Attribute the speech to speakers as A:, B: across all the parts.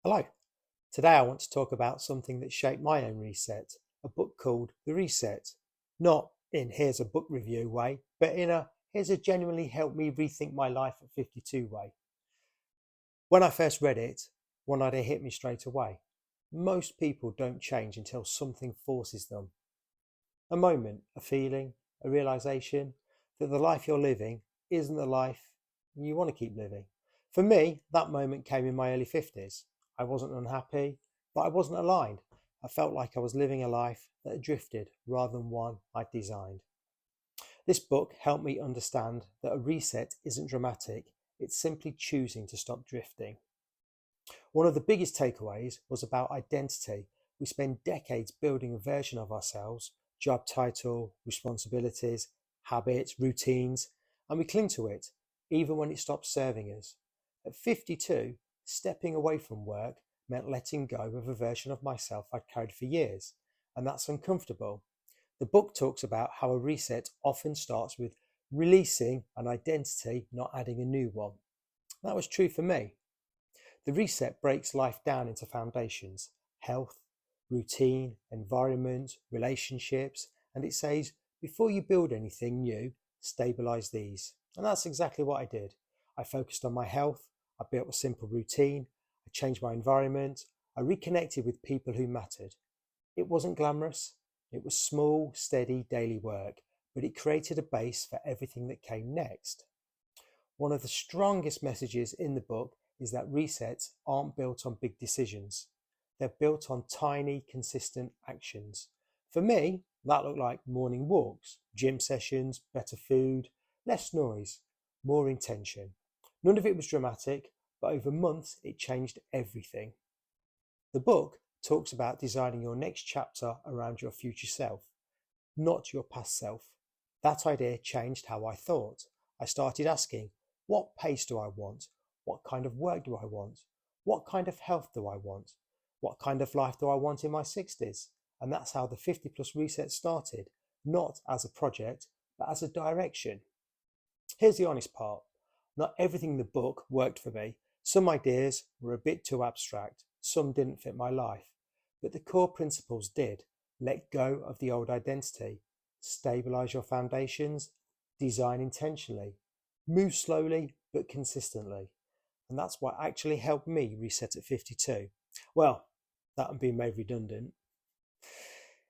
A: Hello. Today I want to talk about something that shaped my own reset, a book called The Reset. Not in here's a book review way, but in a here's a genuinely helped me rethink my life at 52 way. When I first read it, one idea hit me straight away. Most people don't change until something forces them. A moment, a feeling, a realization that the life you're living isn't the life you want to keep living. For me, that moment came in my early 50s. I wasn't unhappy, but I wasn't aligned. I felt like I was living a life that had drifted rather than one I'd designed. This book helped me understand that a reset isn't dramatic, it's simply choosing to stop drifting. One of the biggest takeaways was about identity. We spend decades building a version of ourselves, job title, responsibilities, habits, routines, and we cling to it, even when it stops serving us. At 52, stepping away from work meant letting go of a version of myself I'd carried for years, and that's uncomfortable. The book talks about how a reset often starts with releasing an identity, not adding a new one. That was true for me. The reset breaks life down into foundations: health, routine, environment, relationships, and it says, before you build anything new, stabilize these. And that's exactly what I did. I focused on my health, I built a simple routine, I changed my environment, I reconnected with people who mattered. It wasn't glamorous, it was small, steady daily work, but it created a base for everything that came next. One of the strongest messages in the book is that resets aren't built on big decisions. They're built on tiny, consistent actions. For me, that looked like morning walks, gym sessions, better food, less noise, more intention. None of it was dramatic, but over months it changed everything. The book talks about designing your next chapter around your future self, not your past self. That idea changed how I thought. I started asking, what pace do I want? What kind of work do I want? What kind of health do I want? What kind of life do I want in my 60s? And that's how the 50 plus reset started, not as a project, but as a direction. Here's the honest part. Not everything in the book worked for me. Some ideas were a bit too abstract. Some didn't fit my life. But the core principles did. Let go of the old identity. Stabilize your foundations. Design intentionally. Move slowly but consistently. And that's what actually helped me reset at 52. Well, that I'm being made redundant.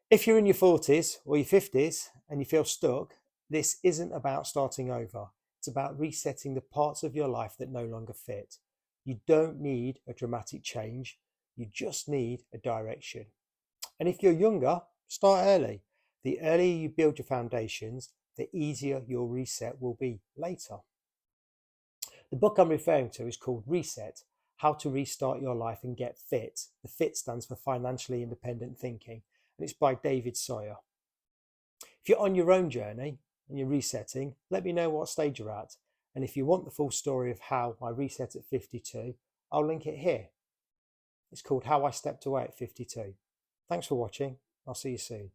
A: If you're in your 40s or your 50s and you feel stuck, this isn't about starting over. It's about resetting the parts of your life that no longer fit. You don't need a dramatic change. You just need a direction. And if you're younger, start early. The earlier you build your foundations, the easier your reset will be later. The book I'm referring to is called Reset: How to Restart Your Life and Get Fit. The FIT stands for Financially Independent Thinking, and it's by David Sawyer. If you're on your own journey and you're resetting, let me know what stage you're at. And if you want the full story of how I reset at 52, I'll link it here. It's called How I Stepped Away at 52. Thanks for watching. I'll see you soon.